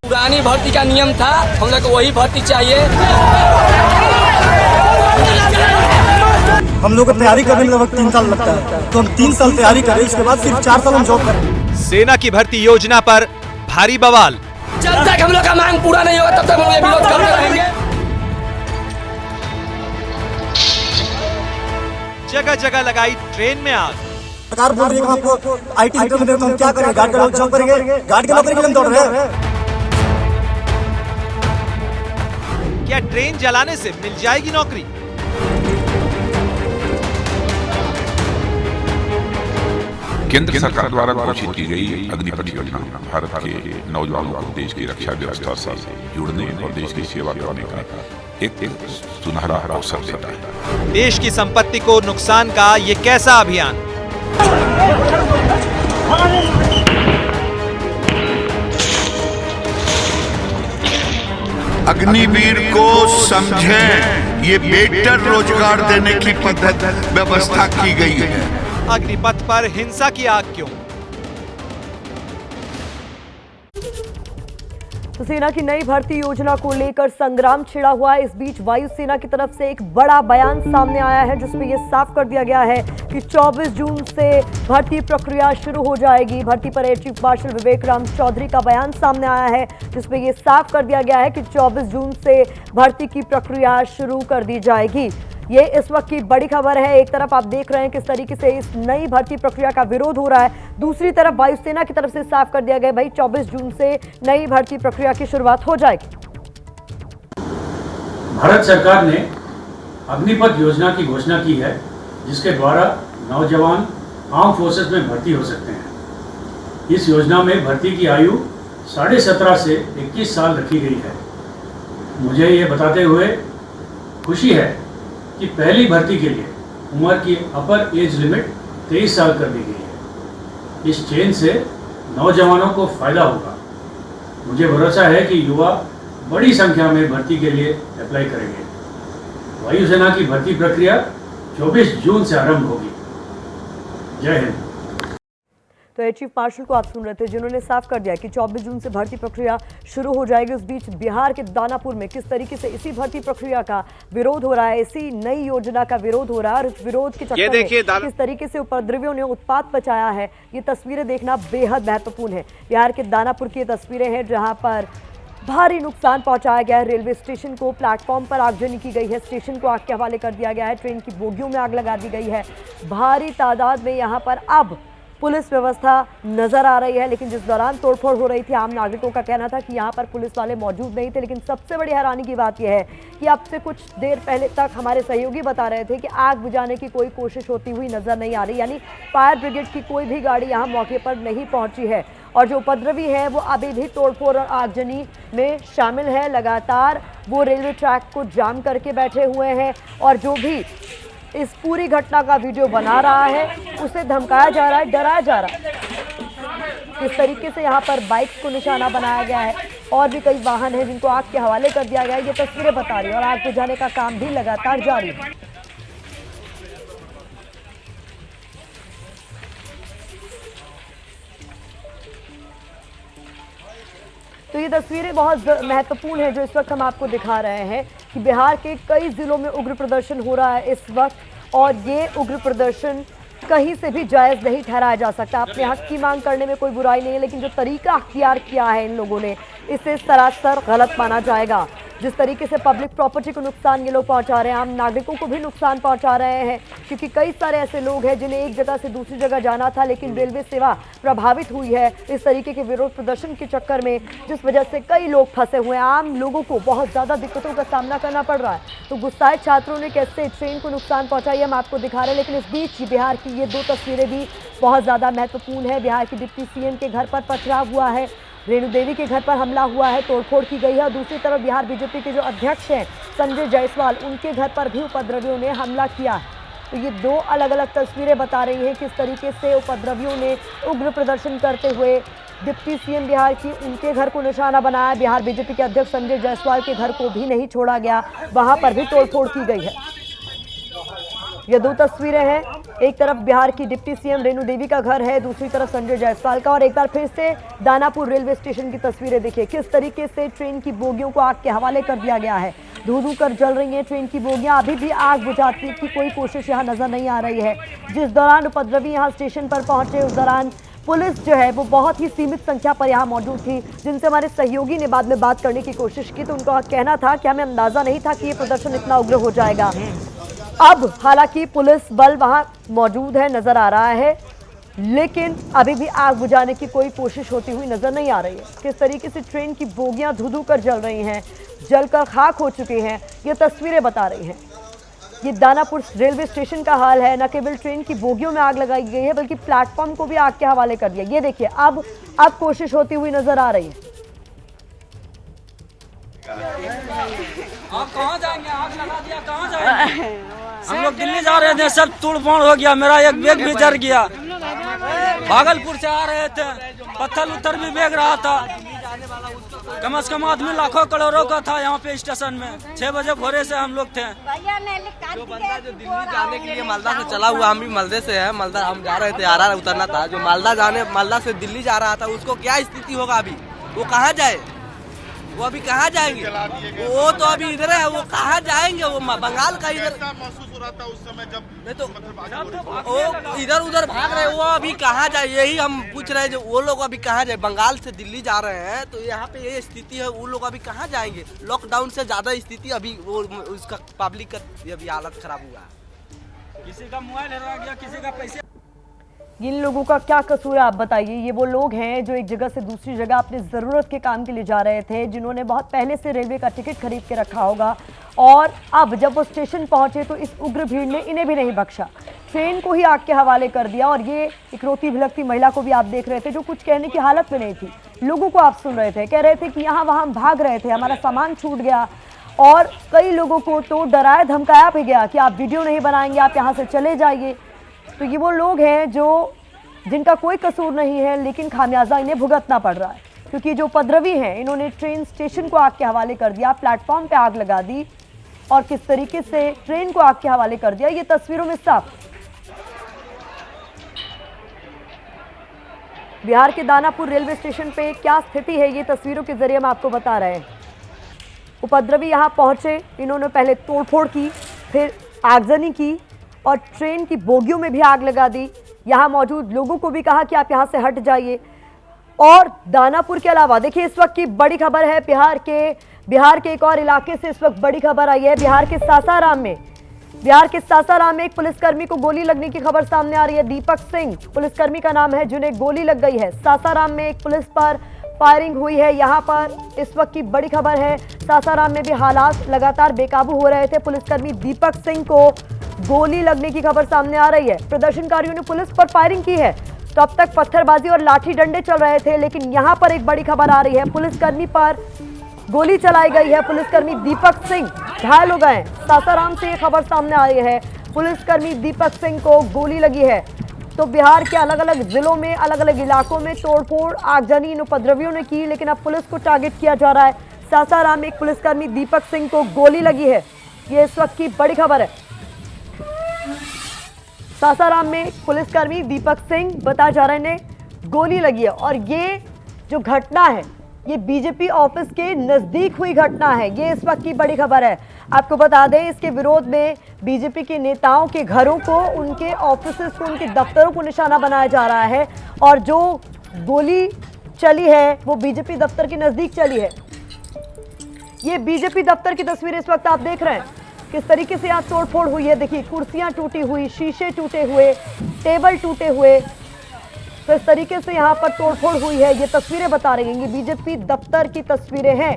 पुरानी भर्ती का नियम था, हम लोग को वही भर्ती चाहिए। हम लोग को तैयारी करने में लगभग 3 साल लगता है, तो हम 3 साल तैयारी करें, इसके बाद सिर्फ 4 साल हम जॉब करें। सेना की भर्ती योजना पर भारी बवाल। जब तक हम लोग का मांग पूरा नहीं होगा तब तक हम लोग विरोध करते रहेंगे। जगह जगह लगाई ट्रेन में आग। सरकार बोल रही है कि आपको IT सेक्टर में हम क्या करेंगे, गार्ड का जॉब करेंगे, गार्ड की नौकरी के लिए हम दौड़ रहे हैं। क्या ट्रेन जलाने से मिल जाएगी नौकरी? केंद्र सरकार द्वारा घोषित की गई अग्निपथ योजना भारत के नौजवानों को देश की रक्षा व्यवस्था से जुड़ने और देश की सेवा करने का एक सुनहरा अवसर देता है। देश की संपत्ति को नुकसान का ये कैसा अभियान? अग्निवीर को समझें, ये बेहतर रोजगार देने की पद्धति व्यवस्था की गई है। अग्निपथ पर हिंसा की आग क्यों? तो सेना की नई भर्ती योजना को लेकर संग्राम छिड़ा हुआ है। इस बीच वायुसेना की तरफ से एक बड़ा बयान सामने आया है जिसमें यह साफ कर दिया गया है कि 24 जून से भर्ती प्रक्रिया शुरू हो जाएगी। भर्ती पर एयर चीफ मार्शल विवेक राम चौधरी का बयान सामने आया है जिसमें यह साफ कर दिया गया है कि 24 जून से भर्ती की प्रक्रिया शुरू कर दी जाएगी। ये इस वक्त की बड़ी खबर है। एक तरफ आप देख रहे हैं किस तरीके से इस नई भर्ती प्रक्रिया का विरोध हो रहा है, दूसरी तरफ वायुसेना की तरफ से साफ कर दिया गया भाई 24 जून से नई भर्ती प्रक्रिया की शुरुआत हो जाएगी। भारत सरकार ने अग्निपथ योजना की घोषणा की है जिसके द्वारा नौजवान आर्म फोर्सेस में भर्ती हो सकते हैं। इस योजना में भर्ती की आयु 17.5 से 21 साल रखी गई है। मुझे ये बताते हुए खुशी है कि पहली भर्ती के लिए उम्र की अपर एज लिमिट 23 साल कर दी गई है। इस चेंज से नौजवानों को फायदा होगा। मुझे भरोसा है कि युवा बड़ी संख्या में भर्ती के लिए अप्लाई करेंगे। वायुसेना की भर्ती प्रक्रिया 24 जून से आरंभ होगी। जय हिंद। तो एयर चीफ मार्शल को आप सुन रहे थे जिन्होंने साफ कर दिया कि 24 जून से भर्ती प्रक्रिया शुरू हो जाएगी। उस बीच बिहार के दानापुर में किस तरीके से इसी भर्ती प्रक्रिया का विरोध हो रहा है, इसी नई योजना का विरोध हो रहा है और इस विरोध के चक्कर में किस तरीके से उपद्रवियों ने उत्पात मचाया है, ये तस्वीरें देखना बेहद महत्वपूर्ण है। बिहार के दानापुर की ये तस्वीरें हैं जहाँ पर भारी नुकसान पहुंचाया गया है। रेलवे स्टेशन को प्लेटफॉर्म पर आगजनी की गई है, स्टेशन को आग के हवाले कर दिया गया है, ट्रेन की बोगियों में आग लगा दी गई है। भारी तादाद में यहाँ पर अब पुलिस व्यवस्था नजर आ रही है, लेकिन जिस दौरान तोड़फोड़ हो रही थी आम नागरिकों का कहना था कि यहाँ पर पुलिस वाले मौजूद नहीं थे। लेकिन सबसे बड़ी हैरानी की बात यह है कि अब से कुछ देर पहले तक हमारे सहयोगी बता रहे थे कि आग बुझाने की कोई कोशिश होती हुई नजर नहीं आ रही, यानी फायर ब्रिगेड की कोई भी गाड़ी यहाँ मौके पर नहीं पहुंची है। और जो उपद्रवी है वो अभी भी तोड़फोड़ और आगजनी में शामिल है। लगातार वो रेलवे ट्रैक को जाम करके बैठे हुए हैं और जो भी इस पूरी घटना का वीडियो बना रहा है उसे धमकाया जा रहा है, डराया जा रहा है। इस तरीके से यहाँ पर बाइक्स को निशाना बनाया गया है और भी कई वाहन हैं जिनको आग के हवाले कर दिया गया है। ये तस्वीरें बता रही है और आग बुझाने का काम भी लगातार जारी है। तो ये तस्वीरें बहुत महत्वपूर्ण है जो इस वक्त हम आपको दिखा रहे हैं कि बिहार के कई जिलों में उग्र प्रदर्शन हो रहा है इस वक्त और ये उग्र प्रदर्शन कहीं से भी जायज़ नहीं ठहराया जा सकता। अपने हक की मांग करने में कोई बुराई नहीं है, लेकिन जो तरीका अख्तियार किया है इन लोगों ने इसे सरासर गलत माना जाएगा। जिस तरीके से पब्लिक प्रॉपर्टी को नुकसान ये लोग पहुंचा रहे हैं, आम नागरिकों को भी नुकसान पहुंचा रहे हैं, क्योंकि कई सारे ऐसे लोग हैं जिन्हें एक जगह से दूसरी जगह जाना था लेकिन रेलवे सेवा प्रभावित हुई है इस तरीके के विरोध प्रदर्शन के चक्कर में, जिस वजह से कई लोग फंसे हुए हैं। आम लोगों को बहुत ज़्यादा दिक्कतों का सामना करना पड़ रहा है। तो गुस्साए छात्रों ने कैसे ट्रेन को नुकसान पहुँचाई हम आपको दिखा रहे हैं, लेकिन इस बीच बिहार की ये 2 तस्वीरें भी बहुत ज़्यादा महत्वपूर्ण है। बिहार की डिप्टी सीएम के घर पर पथराव हुआ है, रेणु देवी के घर पर हमला हुआ है, तोड़फोड़ की गई है और दूसरी तरफ बिहार बीजेपी के जो अध्यक्ष हैं संजय जायसवाल, उनके घर पर भी उपद्रवियों ने हमला किया है। तो ये 2 अलग अलग तस्वीरें बता रही हैं किस तरीके से उपद्रवियों ने उग्र प्रदर्शन करते हुए डिप्टी सीएम बिहार की उनके घर को निशाना बनाया। बिहार बीजेपी के अध्यक्ष संजय जायसवाल के घर को भी नहीं छोड़ा गया, वहां पर भी तोड़फोड़ की गई है। ये दो तस्वीरें हैं, एक तरफ बिहार की डिप्टी सीएम रेणु देवी का घर है, दूसरी तरफ संजय जायसवाल का। और एक बार फिर से दानापुर रेलवे स्टेशन की तस्वीरें देखिए, किस तरीके से ट्रेन की बोगियों को आग के हवाले कर दिया गया है। धू धू कर जल रही हैं ट्रेन की बोगियां, अभी भी आग बुझाने की कोई कोशिश यहाँ नजर नहीं आ रही है। जिस दौरान उपद्रवी यहाँ स्टेशन पर पहुंचे उस दौरान पुलिस जो है वो बहुत ही सीमित संख्या पर यहाँ मौजूद थी, जिनसे हमारे सहयोगी ने बाद में बात करने की कोशिश की तो उनका कहना था कि हमें अंदाजा नहीं था कि ये प्रदर्शन इतना उग्र हो जाएगा। अब हालांकि पुलिस बल वहां मौजूद है, नजर आ रहा है, लेकिन अभी भी आग बुझाने की कोई कोशिश होती हुई नजर नहीं आ रही है। किस तरीके से ट्रेन की बोगियां धू धू कर जल रही हैं, जलकर खाक हो चुके हैं, ये तस्वीरें बता रही हैं। ये दानापुर रेलवे स्टेशन का हाल है। न केवल ट्रेन की बोगियों में आग लगाई गई है बल्कि प्लेटफॉर्म को भी आग के हवाले कर दिया। ये देखिए अब कोशिश होती हुई नजर आ रही है। आप कहाँ जाएंगे? आग लगा दिया, कहाँ जाएंगे? हम लोग दिल्ली जा रहे थे, सब तोड़-फोड़ हो गया, मेरा एक बैग भी जल गया। भागलपुर से आ रहे थे, पत्थर उत्तर भी बेग रहा था। कम से कम आदमी लाखों करोड़ों का था यहाँ पे स्टेशन में। 6 बजे भोरे से हम लोग थे। जो बंदा जो दिल्ली जाने के लिए मालदा से चला हुआ, हम भी मालदे से है, मालदा हम जा रहे थे, आरा उतरना था। जो मालदा से दिल्ली जा रहा था उसको क्या स्थिति होगा अभी? वो कहाँ जाए? वो अभी कहाँ जाएंगे? वो तो अभी इधर है, वो कहाँ जाएंगे? वो बंगाल का इधर महसूस हो रहा था उस समय जब नहीं तो वो इधर उधर भाग रहे, वो अभी कहाँ जाए? यही हम पूछ रहे हैं, जो वो लोग अभी कहाँ जाए? बंगाल से दिल्ली जा रहे हैं तो यहाँ पे ये स्थिति है, वो लोग अभी कहाँ जाएंगे? लॉकडाउन से ज्यादा स्थिति अभी वो उसका पब्लिक का अभी हालत खराब हुआ है। किसी का मोबाइल हरा गया, किसी का पैसे। इन लोगों का क्या कसूर है आप बताइए? ये वो लोग हैं जो एक जगह से दूसरी जगह अपनी ज़रूरत के काम के लिए जा रहे थे, जिन्होंने बहुत पहले से रेलवे का टिकट खरीद के रखा होगा, और अब जब वो स्टेशन पहुंचे तो इस उग्र भीड़ ने इन्हें भी नहीं बख्शा, ट्रेन को ही आग के हवाले कर दिया। और ये एक रोती भिलकती महिला को भी आप देख रहे थे जो कुछ कहने की हालत में नहीं थी। लोगों को आप सुन रहे थे, कह रहे थे कि यहाँ वहाँ भाग रहे थे, हमारा सामान छूट गया, और कई लोगों को तो डराया धमकाया भी गया कि आप वीडियो नहीं बनाएंगे, आप यहाँ से चले जाइए। तो ये वो लोग हैं जिनका कोई कसूर नहीं है, लेकिन खामियाजा इन्हें भुगतना पड़ रहा है, क्योंकि जो उपद्रवी हैं इन्होंने ट्रेन स्टेशन को आग के हवाले कर दिया, प्लेटफॉर्म पे आग लगा दी, और किस तरीके से ट्रेन को आग के हवाले कर दिया ये तस्वीरों में साफ। बिहार के दानापुर रेलवे स्टेशन पे क्या स्थिति है ये तस्वीरों के जरिए हम आपको बता रहे हैं। उपद्रवी यहाँ पहुंचे, इन्होंने पहले तोड़फोड़ की, फिर आगजनी की और ट्रेन की बोगियों में भी आग लगा दी। यहाँ मौजूद लोगों को भी कहा कि आप यहाँ से हट जाइए। और दानापुर के अलावा देखिए इस वक्त की बड़ी खबर है, बिहार के एक और इलाके से इस वक्त बड़ी खबर आई है। बिहार के सासाराम में एक पुलिसकर्मी को गोली लगने की खबर सामने आ रही है। दीपक सिंह पुलिसकर्मी का नाम है जिन्हें गोली लग गई है। सासाराम में एक पुलिस पर फायरिंग हुई है। यहाँ पर इस वक्त की बड़ी खबर है, सासाराम में भी हालात लगातार बेकाबू हो रहे थे। पुलिसकर्मी दीपक सिंह को गोली लगने की खबर सामने आ रही है। प्रदर्शनकारियों ने पुलिस पर फायरिंग की है। तो अब तक पत्थरबाजी और लाठी डंडे चल रहे थे, लेकिन यहाँ पर एक बड़ी खबर आ रही है, पुलिसकर्मी पर गोली चलाई गई है। पुलिसकर्मी दीपक सिंह घायल हो गए हैं। सासाराम से ये खबर सामने आई है, पुलिसकर्मी दीपक सिंह को गोली लगी है। तो बिहार के अलग अलग जिलों में, अलग अलग इलाकों में तोड़फोड़ आगजनी इन उपद्रवियों ने की, लेकिन अब पुलिस को टारगेट किया जा रहा है। सासाराम में एक पुलिसकर्मी दीपक सिंह को गोली लगी है, ये इस वक्त की बड़ी खबर है। सासाराम में पुलिसकर्मी दीपक सिंह बताया जा रहा है ने गोली लगी है। और ये जो घटना है ये बीजेपी ऑफिस के नजदीक हुई घटना है, ये इस वक्त की बड़ी खबर है। आपको बता दें इसके विरोध में बीजेपी के नेताओं के घरों को, उनके ऑफिसेस को, उनके दफ्तरों को निशाना बनाया जा रहा है। और जो गोली चली है वो बीजेपी दफ्तर के नजदीक चली है। ये बीजेपी दफ्तर की तस्वीर इस वक्त आप देख रहे हैं, किस तरीके से यहाँ तोड़फोड़ हुई है। देखिए कुर्सियां टूटी हुई, शीशे टूटे हुए, टेबल टूटे हुए, तो इस तरीके से यहाँ पर तोड़फोड़ हुई है। ये तस्वीरें बता रही हैं, ये बीजेपी दफ्तर की तस्वीरें हैं।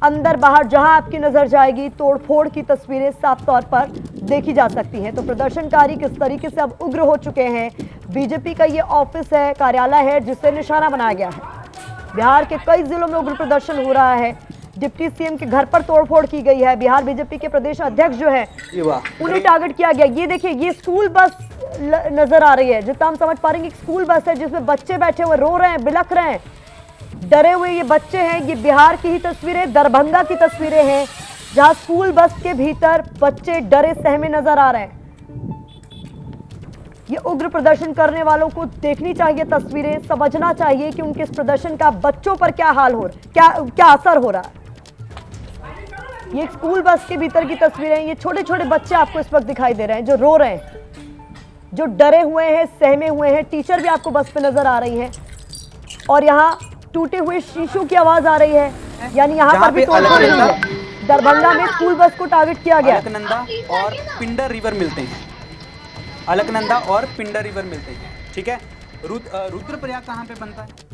अंदर बाहर जहां आपकी नजर जाएगी तोड़फोड़ की तस्वीरें साफ तौर पर देखी जा सकती हैं। तो प्रदर्शनकारी किस तरीके से अब उग्र हो चुके हैं। बीजेपी का ये ऑफिस है, कार्यालय है, जिसे निशाना बनाया गया है। बिहार के कई जिलों में उग्र प्रदर्शन हो रहा है। डिप्टी सीएम के घर पर तोड़फोड़ की गई है। बिहार बीजेपी के प्रदेश अध्यक्ष जो है उन्हें टारगेट किया गया। ये देखिए ये स्कूल बस नजर आ रही है, जितना हम समझ पा रहे हैं कि स्कूल बस है जिसमें बच्चे बैठे हुए रो रहे हैं, बिलख रहे हैं, डरे हुए ये बच्चे हैं। ये बिहार की ही तस्वीरें, दरभंगा की तस्वीरें हैं, जहां स्कूल बस के भीतर बच्चे डरे सहमे नजर आ रहे हैं। ये उग्र प्रदर्शन करने वालों को देखनी चाहिए तस्वीरें, समझना चाहिए कि उनके इस प्रदर्शन का बच्चों पर क्या हाल हो रहा है, क्या असर हो रहा है। ये एक स्कूल बस के भीतर की तस्वीरें हैं। ये छोटे छोटे बच्चे आपको इस वक्त दिखाई दे रहे हैं जो रो रहे हैं, जो डरे हुए हैं, सहमे हुए हैं। टीचर भी आपको बस पे नजर आ रही है और यहाँ टूटे हुए शीशों की आवाज आ रही है, यानी यहाँ पर भी तोड़फोड़ हुई है। दरभंगा में स्कूल बस को टारगेट किया गया। अलकनंदा और पिंडर रिवर मिलते हैं, अलकनंदा और पिंडर रिवर मिलते हैं, ठीक है। रुद्रप्रयाग कहाँ पे बनता है?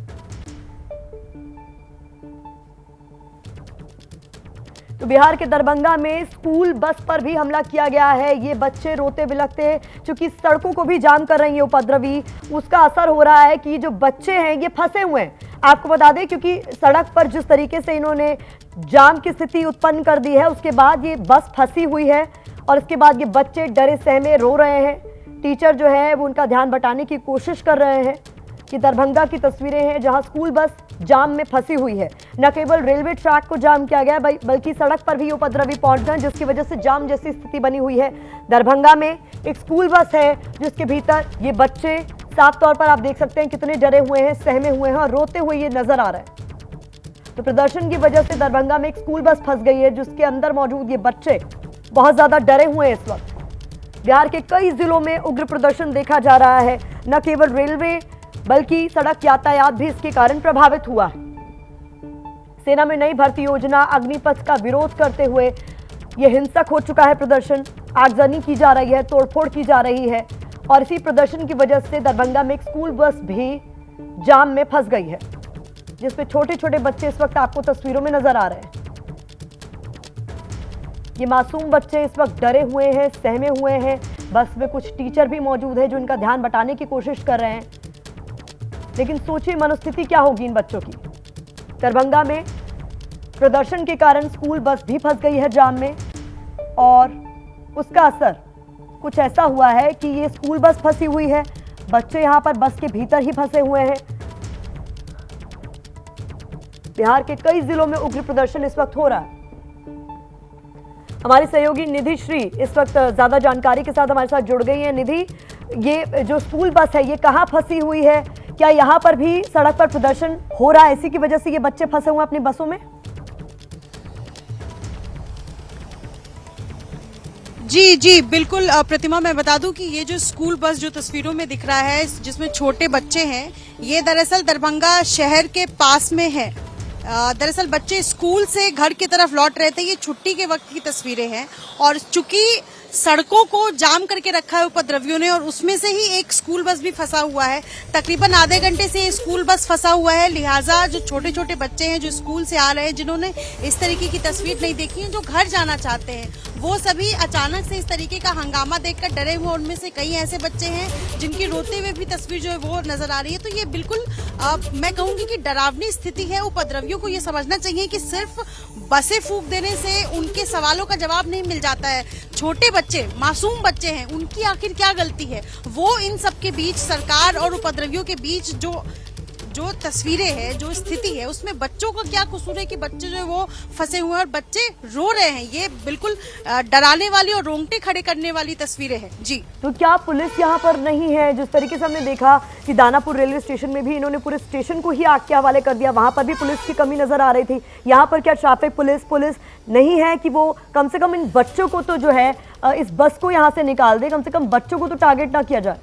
तो बिहार के दरभंगा में स्कूल बस पर भी हमला किया गया है। ये बच्चे रोते बिलखते, चूंकि सड़कों को भी जाम कर रही है उपद्रवी, उसका असर हो रहा है कि जो बच्चे हैं ये फंसे हुए हैं। आपको बता दें, क्योंकि सड़क पर जिस तरीके से इन्होंने जाम की स्थिति उत्पन्न कर दी है, उसके बाद ये बस फंसी हुई है और इसके बाद ये बच्चे डरे सहमे रो रहे हैं। टीचर जो है वो उनका ध्यान बटाने की कोशिश कर रहे हैं। कि दरभंगा की तस्वीरें हैं जहां स्कूल बस जाम में फंसी हुई है। न केवल रेलवे ट्रैक को जाम किया गया बल्कि सड़क पर भी उपद्रवी पहुंच गए, जिसकी वजह से जाम जैसी स्थिति बनी हुई है। दरभंगा में एक स्कूल बस है जिसके भीतर ये बच्चे साफ तौर पर आप देख सकते हैं कितने डरे हुए हैं, सहमे हुए हैं और रोते हुए ये नजर आ रहे हैं। तो प्रदर्शन की वजह से दरभंगा में एक स्कूल बस फंस गई है जिसके अंदर मौजूद ये बच्चे बहुत ज्यादा डरे हुए हैं। इस वक्त बिहार के कई जिलों में उग्र प्रदर्शन देखा जा रहा है। न केवल रेलवे बल्कि सड़क यातायात भी इसके कारण प्रभावित हुआ है। सेना में नई भर्ती योजना अग्निपथ का विरोध करते हुए यह हिंसक हो चुका है प्रदर्शन। आगजनी की जा रही है, तोड़फोड़ की जा रही है और इसी प्रदर्शन की वजह से दरभंगा में एक स्कूल बस भी जाम में फंस गई है, जिसमें छोटे छोटे बच्चे इस वक्त आपको तस्वीरों में नजर आ रहे हैं। ये मासूम बच्चे इस वक्त डरे हुए हैं, सहमे हुए हैं। बस में कुछ टीचर भी मौजूद है जो इनका ध्यान बटाने की कोशिश कर रहे हैं, लेकिन सोचिए मनोस्थिति क्या होगी इन बच्चों की। दरभंगा में प्रदर्शन के कारण स्कूल बस भी फंस गई है जाम में और उसका असर कुछ ऐसा हुआ है कि ये स्कूल बस फंसी हुई है, बच्चे यहां पर बस के भीतर ही फंसे हुए हैं। बिहार के कई जिलों में उग्र प्रदर्शन इस वक्त हो रहा है। हमारी सहयोगी निधि श्री इस वक्त ज्यादा जानकारी के साथ हमारे साथ जुड़ गई है। निधि, ये जो स्कूल बस है ये कहाँ फंसी हुई है? क्या यहाँ पर भी सड़क पर प्रदर्शन हो रहा है, इसी की वजह से ये बच्चे फंसे हुए हैं अपनी बसों में? जी बिल्कुल प्रतिमा, मैं बता दूं कि ये जो स्कूल बस जो तस्वीरों में दिख रहा है जिसमें छोटे बच्चे हैं, ये दरअसल दरभंगा शहर के पास में है। दरअसल बच्चे स्कूल से घर की तरफ लौट रहे थे। ये छुट्टी के वक्त की तस्वीरें हैं और चूंकि सड़कों को जाम करके रखा है उपद्रवियों ने और उसमें से ही एक स्कूल बस भी फंसा हुआ है। तकरीबन आधे घंटे से ये स्कूल बस फंसा हुआ है, लिहाजा जो छोटे छोटे बच्चे हैं जो स्कूल से आ रहे हैं, जिन्होंने इस तरीके की तस्वीर नहीं देखी है, जो घर जाना चाहते हैं, वो सभी अचानक से इस तरीके का हंगामा देखकर डरे हुए। उनमें से कई ऐसे बच्चे हैं जिनकी रोते हुए भी तस्वीर जो है वो नजर आ रही है। तो ये बिल्कुल मैं कहूंगी कि डरावनी स्थिति है। उपद्रवियों को ये समझना चाहिए कि सिर्फ बसें फूंक देने से उनके सवालों का जवाब नहीं मिल जाता है। छोटे बच्चे, मासूम बच्चे हैं, उनकी आखिर क्या गलती है? वो इन सब के बीच, सरकार और उपद्रवियों के बीच जो तस्वीरें हैं, जो स्थिति है, उसमें बच्चों का क्या कसूर है कि बच्चे जो है वो फंसे हुए हैं और बच्चे रो रहे हैं? ये बिल्कुल डराने वाली और रोंगटे खड़े करने वाली तस्वीरें हैं। जी, तो क्या पुलिस यहाँ पर नहीं है? जिस तरीके से हमने देखा कि दानापुर रेलवे स्टेशन में भी इन्होंने पूरे स्टेशन को ही आग के हवाले कर दिया, वहां पर भी पुलिस की कमी नजर आ रही थी। यहाँ पर क्या ट्रैफिक पुलिस नहीं है कि वो कम से कम इन बच्चों को तो जो है इस बस को यहाँ से निकाल दे, कम से कम बच्चों को तो टारगेट ना किया जाए?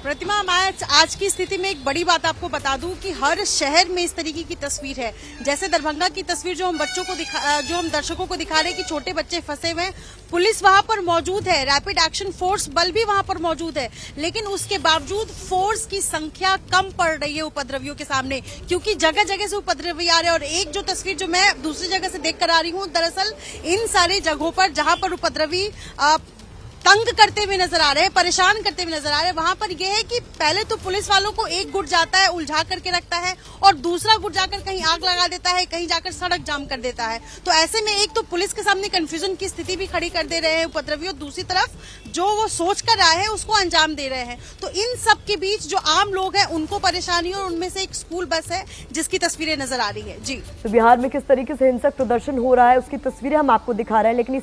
प्रतिमा, मैं आज की स्थिति में एक बड़ी बात आपको बता दूं कि हर शहर में इस तरीके की तस्वीर है। जैसे दरभंगा की तस्वीर जो हम दर्शकों को दिखा रहे हैं कि छोटे बच्चे फंसे हुए हैं, पुलिस वहां पर मौजूद है, रैपिड एक्शन फोर्स बल भी वहां पर मौजूद है, लेकिन उसके बावजूद फोर्स की संख्या कम पड़ रही है उपद्रवियों के सामने, क्योंकि जगह जगह से उपद्रवी आ रहे हैं। और एक जो तस्वीर जो मैं दूसरी जगह से देख कर आ रही हूँ, दरअसल इन सारी जगहों पर जहां पर उपद्रवी तंग करते हुए नजर आ रहे हैं, परेशान करते हुए नजर आ रहे हैं, वहां पर यह है कि पहले तो पुलिस वालों को एक गुट जाता है, उलझा करके रखता है, और दूसरा गुट जाकर कहीं आग लगा देता है, कहीं जाकर सड़क जाम कर देता है। तो ऐसे में एक तो पुलिस के सामने कंफ्यूजन की स्थिति भी खड़ी कर दे रहे हैं उपद्रवी, और दूसरी तरफ जो वो सोच कर आए हैं उसको अंजाम दे रहे हैं। तो इन सब के बीच जो आम लोग हैं उनको परेशानी, और उनमें से एक स्कूल बस है जिसकी तस्वीरें नजर आ रही है। जी, तो बिहार में किस तरीके से हिंसक प्रदर्शन हो रहा है उसकी तस्वीरें हम आपको दिखा रहे हैं, लेकिन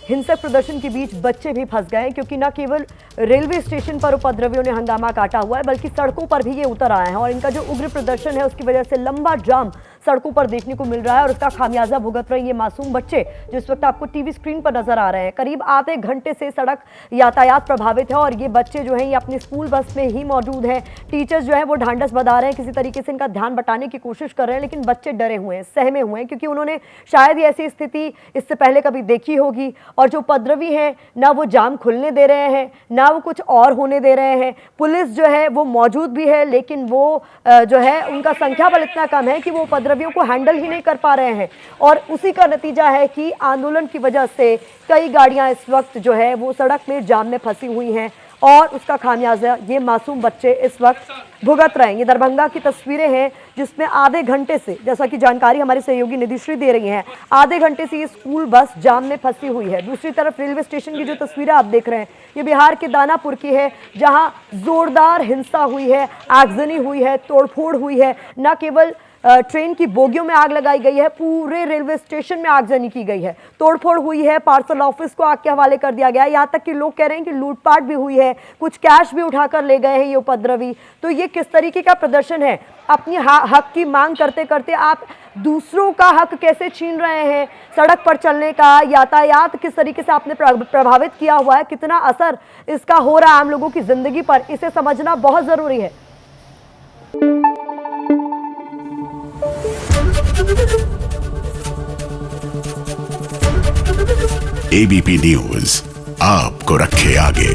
हिंसक प्रदर्शन के बीच बच्चे भी फंस गए, क्योंकि न केवल रेलवे स्टेशन पर उपद्रवियों ने हंगामा काटा हुआ है, बल्कि सड़कों पर भी ये उतर आए हैं और इनका जो उग्र प्रदर्शन है उसकी वजह से लंबा जाम सड़कों पर देखने को मिल रहा है और उसका खामियाजा भुगत रहे ये मासूम बच्चे जो इस वक्त आपको टीवी स्क्रीन पर नजर आ रहे हैं। करीब आधे घंटे से सड़क यातायात प्रभावित है और ये बच्चे जो हैं ये अपनी स्कूल बस में ही मौजूद हैं। टीचर्स जो है वो ढांढस बंधा रहे हैं, किसी तरीके से इनका ध्यान बटाने की कोशिश कर रहे हैं, लेकिन बच्चे डरे हुए हैं, सहमे हुए हैं, क्योंकि उन्होंने शायद ये ऐसी स्थिति इससे पहले कभी देखी होगी। और जो उपद्रवी हैं ना वो जाम खुलने दे रहे हैं ना वो कुछ और होने दे रहे हैं। पुलिस जो है वो मौजूद भी है, लेकिन वो जो है उनका संख्या बल इतना कम है कि वो उपद्रवियों को हैंडल ही नहीं कर पा रहे हैं और उसी का नतीजा है कि आंदोलन की वजह से कई गाड़ियां इस वक्त जो है वो सड़क में जाम में फंसी हुई हैं और उसका खामियाजा ये मासूम बच्चे इस वक्त भुगत रहे हैं। ये दरभंगा की तस्वीरें हैं जिसमें आधे घंटे से, जैसा कि जानकारी हमारे सहयोगी निधिश्री दे रही हैं, आधे घंटे से ये स्कूल बस जाम में फंसी हुई है। दूसरी तरफ रेलवे स्टेशन की जो तस्वीरें आप देख रहे हैं ये बिहार के दानापुर की है, जहां जोरदार हिंसा हुई है, आगजनी हुई है, तोड़फोड़ हुई है। न केवल ट्रेन की बोगियों में आग लगाई गई है, पूरे रेलवे स्टेशन में आगजनी की गई है, तोड़फोड़ हुई है, पार्सल ऑफिस को आग के हवाले कर दिया गया है। यहाँ तक कि लोग कह रहे हैं कि लूटपाट भी हुई है, कुछ कैश भी उठाकर ले गए हैं ये उपद्रवी। तो ये किस तरीके का प्रदर्शन है? अपनी हक की मांग करते करते आप दूसरों का हक कैसे छीन रहे हैं? सड़क पर चलने का, यातायात किस तरीके से आपने प्रभावित किया हुआ है, कितना असर इसका हो रहा है आम लोगों की जिंदगी पर, इसे समझना बहुत जरूरी है। एबीपी न्यूज आपको रखे आगे।